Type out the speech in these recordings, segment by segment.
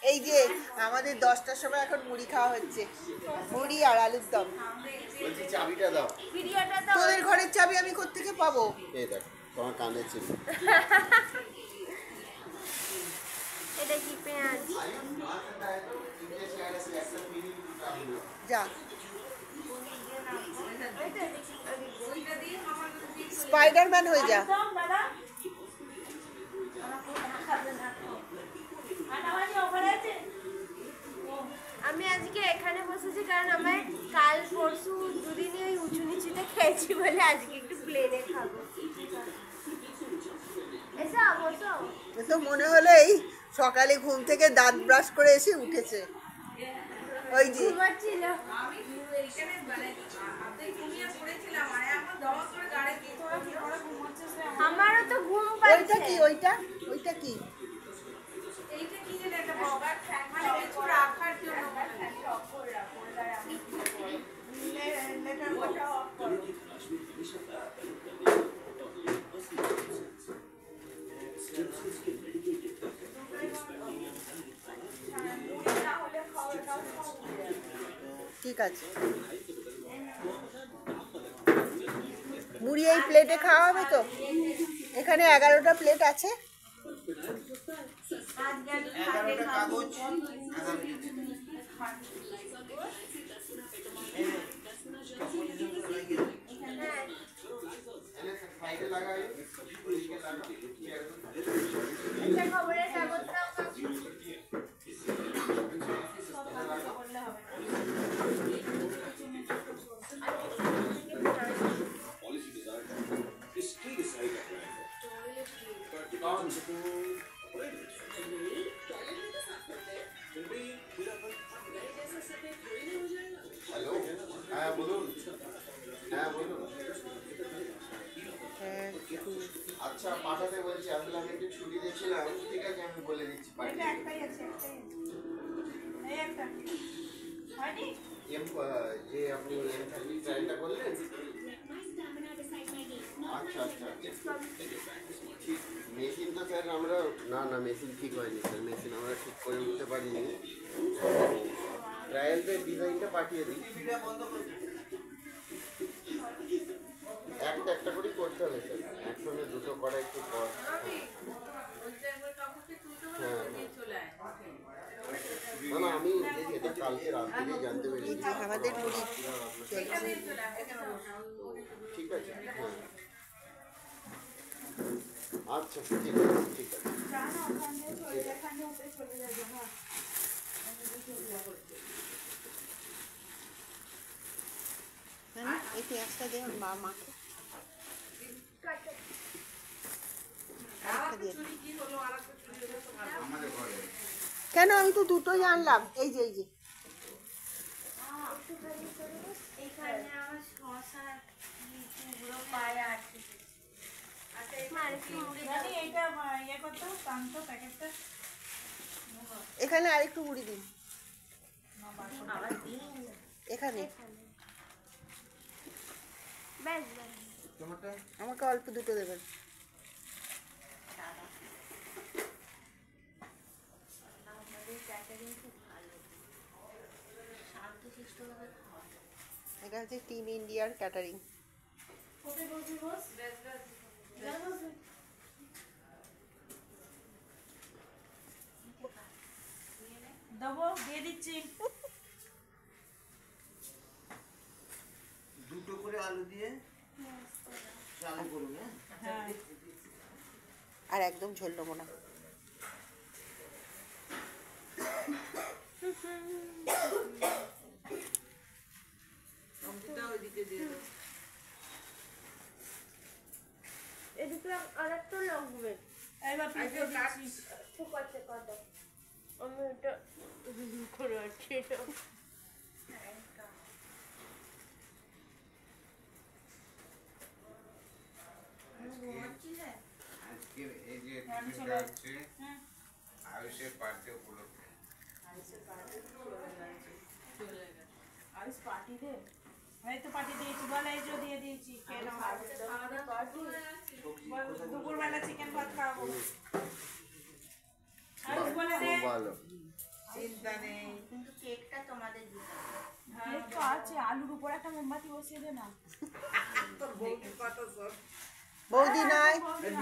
এই যে আমাদের 10টার সময় এখন মুড়ি খাওয়া হচ্ছে, মুড়ি আর আলুর দম। বলছি চাবিটা দাও। তোদের ঘরের চাবি আমি কোত্থেকে পাবো? এই দেখ তোমার কানে ছিল। এটা কি পেঁয়াজ? যা স্পাইডারম্যান হয়ে যা। আমি আজকে এখানে বসেছি কারণ আমার কাল পরশু দুদিনই ওই উঁচু নিচুতে খেয়েছি বলে আজকে একটু প্লেনে খাবো। এসো বসো। তো মনে হলো এই সকালে ঘুম থেকে দাঁত ব্রাশ করে এসে উঠেছে। ওই যে ঘুমাচ্ছিল। আমারও তো ঘুম ওইটা পাচ্ছে। কি? ওইটা ওইটা কি? ঠিক আছে, মুড়ি এই প্লেটে খাওয়া হবে তো? এখানে 11টা প্লেট আছে। 11টা কাগজ। খবরের কাগজটাও হ্যালো, হ্যাঁ বলুন। হ্যাঁ বলুন। আচ্ছা পাঠাতে বলছি, আসলে আমি একটু ছুটি দিয়েছিলাম। ঠিক আছে আমি বলে দিচ্ছি পাঠিয়ে যে আপনি M30 ট্রায়ালটা করলেন। আচ্ছা আচ্ছা ঠিক। মেশিন তো স্যার আমরা না মেশিন ঠিক হয়নি স্যার, মেশিন আমরা ঠিক করে উঠতে পারিনি। ট্রায়ালদের ডিজাইনটা পাঠিয়ে দিই। একটা করেই করতে হবে স্যার, একসঙ্গে দুটো করা একটু পর। হ্যাঁ না আমি এটা কালকে রাত্রে জানতে পেরেছি। আমাদের মুড়ি ঠিক আছে হ্যাঁ আচ্ছা ঠিক আছে ঠিক আছে। এই পেঁয়াজটা দিয়ে মাকে কেন? আমি তো দুটোই আনলাম। এই যে এই যে এখানে আমার শশা লিচুগুলো পায়ে আছে। এখানে আরেকটু মুড়ি দিন। এখানে ব্যাস ব্যাস। আমাকে অল্প দুটো দেবেন। এটা হচ্ছে টিম ইন্ডিয়ার ক্যাটারিং। দেবো দিয়ে দিচ্ছি। দুটো করে আলু দিয়ে চালু করুন। হ্যাঁ আর একদম ঝোল নেবো না। এদিকে আরেকটা লাগবে। এবার ঠিক আছে কত আমি এটা করে আছি। আজকে এই যে ভিডিওটা হচ্ছে আয়ুষের বার্থডে উপলক্ষে। আয়ুষ পার্টি দে। এই তো পার্টি দিয়েছি, বল এই যে দিয়ে দিয়েছি। কেন দুপুরবেলা চিকেন ভাত খাওয়াবো। আয়ুষ বলে দে। ভালো চিন্তা নেই। কিন্তু কেকটা তোমাদের দিতে হবে। কেক তো আছে, আলুর উপর একটা মোমবাতি বসিয়ে দে না। বৌদি নয়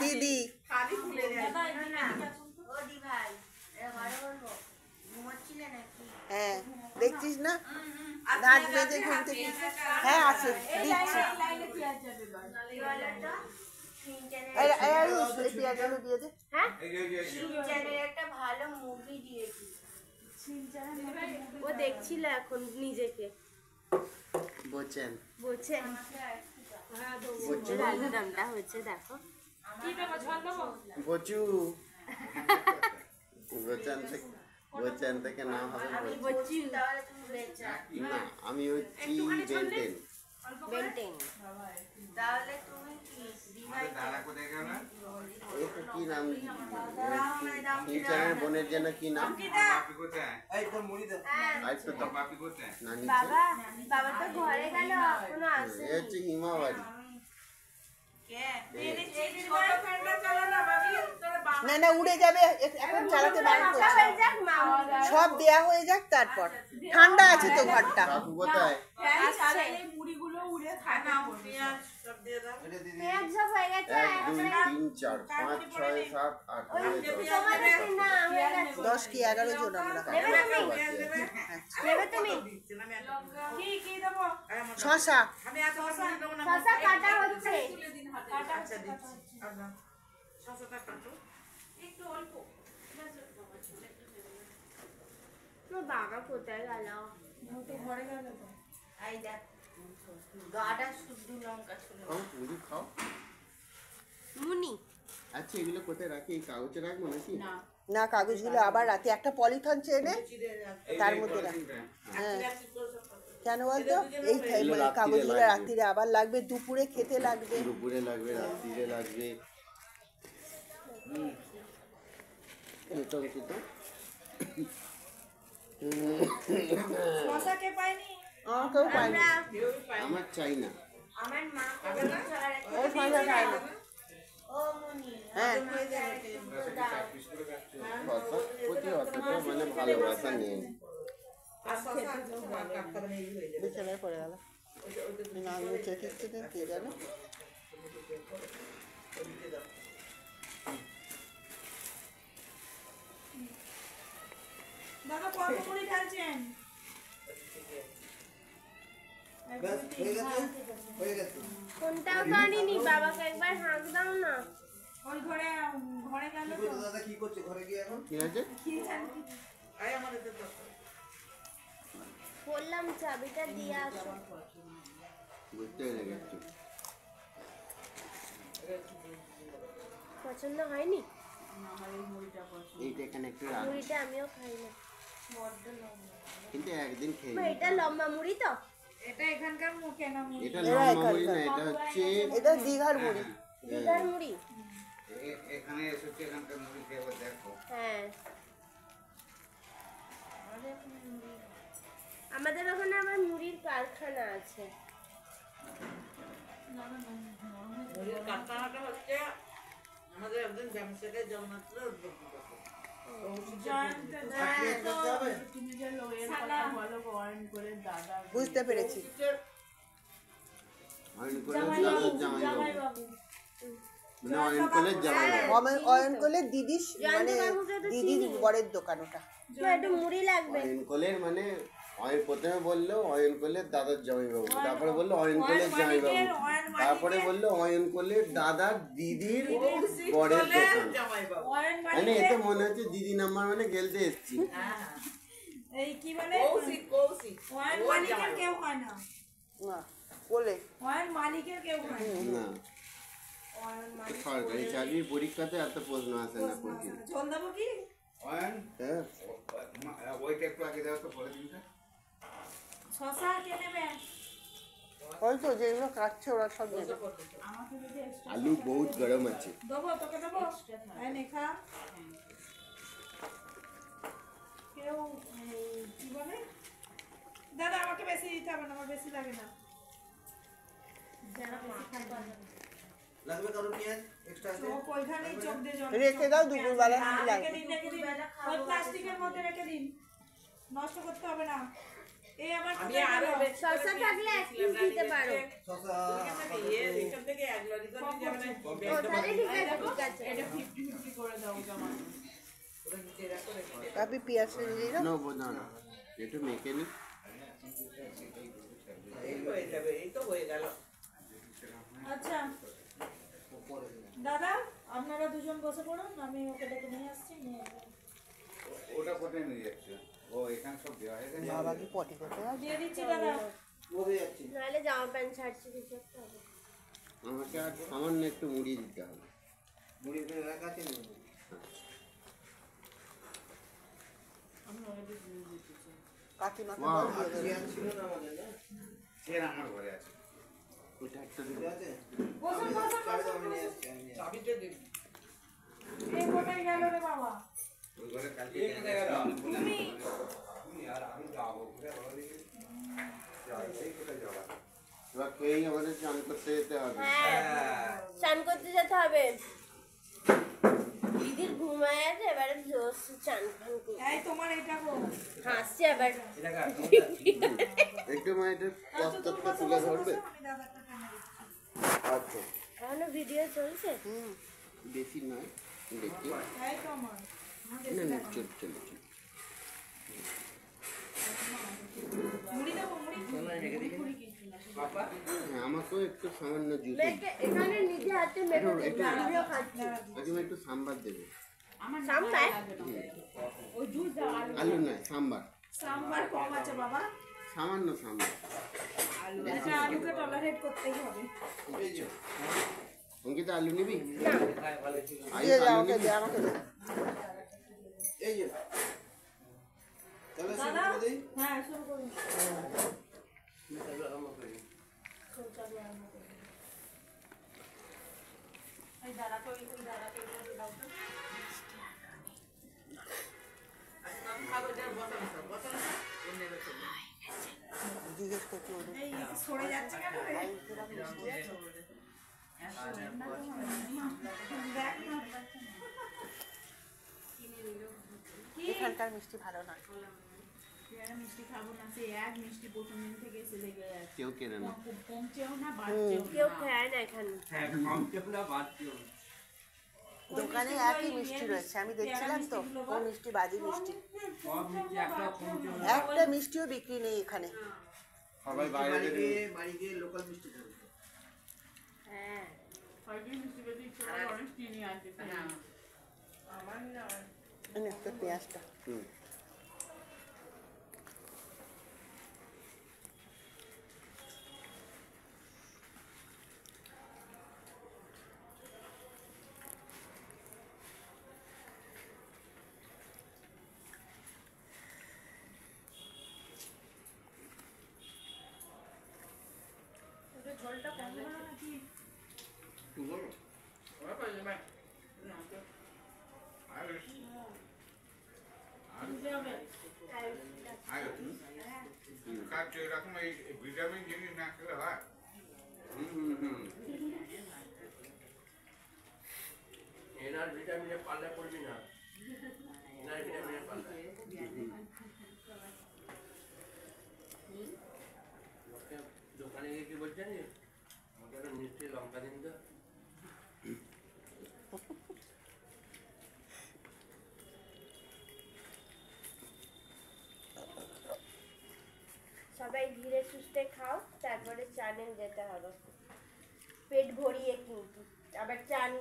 দিদি। দাদা, এদিকে না, এদিকে আসুন তো। ও দি ভাই, এ ঘরে বলবো ঘুমোচ্ছিলে নাকি? হ্যাঁ দেখছিস না দাঁত বেজে ঘুম থেকে। হ্যাঁ আছে এই দিচ্ছি। লাইনে পেঁয়াজ যাবে এবার। কি বলো তো? সিনচানের এই পেঁয়াজ আলু দিয়ে দে। হ্যাঁ? এই যে সিনচানের একটা ভালো মুভি দিয়েছি। শিলচরের মধ্যে ও দেখছিল এখন নিজেকে। বলছেন বলছে আলু দামটা হচ্ছে দেখো। কি দেবো, ঝোল দেবো? বচু বলছেন থেকে না হবে আমি বলছি। বলছি তাহলে তুমি বেচা। না আমি হচ্ছি বেলটেন। বেন্টেন। তাহলে তুমি কি দিভাই? দাদা কোথায় গেল? এই তো কি নাম টিচারের বোনের যেন কি নাম বাপি কোথায়? আর তো দাও। বাপি কোথায়? না নিচে বাবা বাবা তো ঘরে গেল এখনো এ আসেনি। হচ্ছে হিমাবাড়ি। না না উড়ে যাবে এখন চালাতে বারণ মাথা করছে। হয়ে যাক মা। সব দেয়া হয়ে যাক তারপর। ঠান্ডা আছে তো ঘরটা। কাকু কোথায়? ফ্যান চালালে মুড়িগুলো উড়ে থাকে। পেঁয়াজ সব হয়ে গেছে 1 2 3 4 5 6 7 8 9 তোমাদের না হয়ে গেছে। 10 কি 11 জন আমরা। নেবে তুমি? কি দেবো? শশা শসা কাটা হচ্ছে। কাটা তোর বাবা কোথায় গেল? ঘরে গেল তো। এই দেখ গাটা শুদ্ধ লঙ্কা ছিল। খাও মুড়ি খাও। মুনি আচ্ছা এগুলো কোথায় রাখি? এই কাগজে রাখবো নাকি? না কাগজগুলো আবার রাতে একটা পলিথন চেনে তার মধ্যে রাখ। হ্যাঁ কেন বলতো এই কাগজগুলো রাত্রিরে আবার লাগবে, দুপুরে খেতে লাগবে। দুপুরে লাগবে, রাত্রিরে লাগবে। এটা হচ্ছে তো শশাকে পাইনি। আমাকেও পাইনি। আমার চাই না। আমার মা ও শশা খায় না। ও মুনি হ্যাঁ কথা প্রতি অতটা মানে ভালোবাসা নেই। বিছানায় পড়ে গেল না মুছে ঠিকছে কে জানো। দাদা কত মুড়ি ঢালছেন? কোনটাও তো আনিনি, বাবাকে একবার হাঁক দাও না। ওই ঘরে ঘরে গেল তো। ঠিক আছে কি জানি। বললাম চাবিটা দিয়ে আসো। বুঝতে পেরে গেছি। পছন্দ হয়নি এইটা এখানে একটু রাখ, মুড়িটা? আমিও খাই না, বড্ড লম্বা। কিন্তু একদিন খেয়ে মা, নিই। এটা লম্বা মুড়ি তো? এটা এখানকার কেনা মুড়ি। এটা লম্বা মুড়ি না, এটা হচ্ছে এটা দীঘার মুড়ি। দিদার মুড়ি। এখানে এসেছে, এখানকার মুড়ি খেয়ে একবার দেখো। হ্যাঁ আমাদের ওখানে আবার মুড়ির কারখানা আছে। বুঝতে পেরেছি। অয়ন করে দাদার জামাইবাবু, মানে অয়ন করে জামাইবাবু। অয়ন করলে দিদি মানে দিদির বরের দোকান ওটা। না, একটু মুড়ি লাগবে। অয়ন কোলের মানে অয়ন প্রথমে বললো অয়ন কোলের দাদার জামাইবাবু, তারপরে বললো অয়ন কোলের জামাইবাবু, তারপরে বললো অয়ন কোলের দাদার দিদির বরের দোকান। মানে এতে মনে হচ্ছে দিদি নাম্বার মানে গেলতে এসছি। এই কি বলে ওয়ান মালিকের কেউ হয় না। না বলে ওয়ান মালিকের কেউ হয় না। না সরকারি চাকরির পরীক্ষাতে এত প্রশ্ন আসে না প্রতি। ঝোল দেবো কি? অয়ন, হ্যাঁ ওইটা একটু আগে দেওয়া তো বলে দিন। শশা কে নেবে? ওই তো যেগুলো কাটছে ওরা সব নেবে। আমাকে যদি extra আলু বহুত গরম আছে। দেবো, তোকে দেবো। এই নে খা। কেউ কি বলে? দাদা আমাকে বেশি দিতে হবে না, আমার বেশি লাগে না। যারা বেশি খায় না। লাগবে কারণ পেঁয়াজ এক্সট্রা আছে? চোখ ওইখানেই চোখ দিয়ে জল। রেখে দাও দুপুরবেলা রেখে লাগবে। দিন, রেখে দিন। ওই প্লাস্টিকের মধ্যে রেখে দিন। নষ্ট করতে হবে না। এই আমার আমি কোথায় আরো গেল? বেশি শসা থাকলে এক পিস দিতে পারো। শশা এখান থেকে 1 লরি করে দিয়ে মানে ও তাহলে ঠিক আছে, ঠিক আছে। এটা 50-50 করে দাও জামা। ওটা নিচে রাখো রেখে দে। আপনি পেঁয়াজ দিয়ে দাও। না না একটু মেখে নি। এই হয়ে যাবে, এই তো হয়ে গেল। আচ্ছা দাদা আপনারা দুজন বসে পড়ুন, আমি ওকে ডেকে নিয়ে আসছি, নিয়ে আসবো। ওটা কোথায় নিয়ে যাচ্ছে? ও এখানে সব দেওয়া হয়ে গেছে। বাবা কি পটি করতে হবে? দিয়ে দিচ্ছি দাদা। ওরে যাচ্ছি নাহলে জামা প্যান্ট ছাড়ছি কিছু একটা হবে। আমাকে আর সামান্য একটু মুড়ি দিতে হবে। মুড়ি করে রাখা আছে না কাকিমাকে মা, বল দিয়ে দেবে। চেয়ার ছিল না আমাদের না চেয়ার আমার ঘরে আছে। ওটা একটা ঠিক দিতে আছে বসুন বসুন চাবি তো বসুন আমি নিয়ে বসুন। আসছি আমি নিয়ে আসছি। চাবিটা দে। এই কোথায় গেল রে বাবা? ওই ঘরে কালকে এই কোথায় গেল? আর আমি যাবো কোথায় বলো দেখি? যাই, এই কোথায় যাওয়া? এবার খেয়েই আমাদের চান করতে যেতে হবে। হ্যাঁ চান করতে যেতে হবে। দিদির ঘুমায় আছে, এবারে জোস চান ফান করতে এই তোমার এটা গো। হাসছে আবার। এটা কার? একটু মা এটা আচ্ছা তুমি কষ্টটা বসো তুলে বসো ধরবে। বসো, আমি দাদাটা টেনে দিচ্ছি। আচ্ছা এখনো ভিডিও চলছে? বেশি নয় দেখি এই তো আমার। না না চল চল চল। মুড়ি দেবো, মুড়ি? বাবা হ্যাঁ আমাকেও একটু সামান্য জুস মেখে এখানে নিজে হাতে মেখে দিচ্ছি, আমিও খাচ্ছি। কাকিমা একটু সাম্বার দেবে। সামনে আলু নয় সাম্বার, সাম্বার কম আছে বাবা। সামান্য সাম্বার। আচ্ছা আলুকে টলারেট করতেই হবে। এই যে অঙ্কিতা আলু নিবি? আয়ু দিয়ে দাও, আলু আমাকে নিবি? দে, আমাকে দে। এই যে তাহলে শুরু দাদা করে দেই হ্যাঁ শুরু করুন। এই দাদাকে ওই দাদাকে এটা দাও তো। খাবো যা বসানো সব বসানো এনে রেখে দে। জিজ্ঞেস করছি ওদের। এই সরে যাচ্ছে কেন রে? দেখ না। এখানকার মিষ্টি ভালো না। মিষ্টি খাবো না, সে এক মিষ্টি প্রথম দিন থেকে এসে লেগে যাচ্ছে। কেউ কেনে না। কমছেও না বাড়ছেও না। কেউ খায় না এখানে। হ্যাঁ কমছেও না বাড়ছেও না। দোকানে একই মিষ্টি রয়েছে, আমি দেখছিলাম তো। ও মিষ্টি বাজি মিষ্টি, সব নিচে একটা কমছেও না। একটা মিষ্টিও বিক্রি নেই এখানে। সবাই বাইরে থেকে বাড়ি গিয়ে লোকাল মিষ্টি খাবো হ্যাঁ এই নে, তোর পেঁয়াজটা। হুম। ঝোলটা কম হলো নাকি? ওরা পাইলে ভাই না তো দিতে হবে। খাচ্ছে এরকম এই ভিটামিন জিনিস না খেলে হয়। এনার ভিটামিনে পাল্লা পড়বি না। এনার ভিটামিনে পাল্লা। দোকানে গিয়ে কি বলছেন? আমাকে একটা মিষ্টি লঙ্কা দিন তো। সবাই ধীরে সুস্থে খাও, তারপরে চানে যেতে হবে পেট ভরিয়ে। কিন্তু আবার চান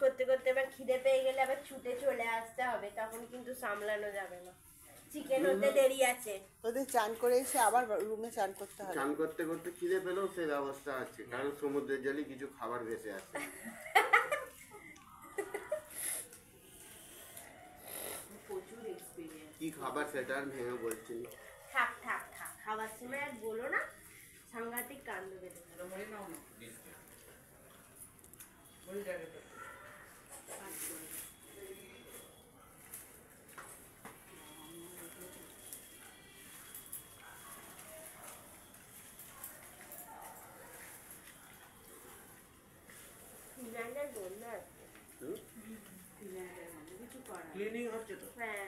করতে করতে আবার খিদে পেয়ে গেলে আবার ছুটে চলে আসতে হবে, তখন কিন্তু সামলানো যাবে না। চিকেন হতে দেরি আছে। ওদের চান করে এসে আবার রুমে চান করতে হবে। চান করতে করতে খিদে পেলেও সেই ব্যবস্থা আছে, কারণ সমুদ্রের জলে কিছু খাবার ভেসে আসে। কি খাবার সেটা আর ভেঙে বলছি না। থাক থাক থাক, খাবার সময় আর বলো না, সাংঘাতিক কাণ্ড বেঁধে গেল। মরে নাও না। মরে যাবে তো। ফিনল্যান্ডের বন্যা আসছে। ক্লিনিং হচ্ছে তো হ্যাঁ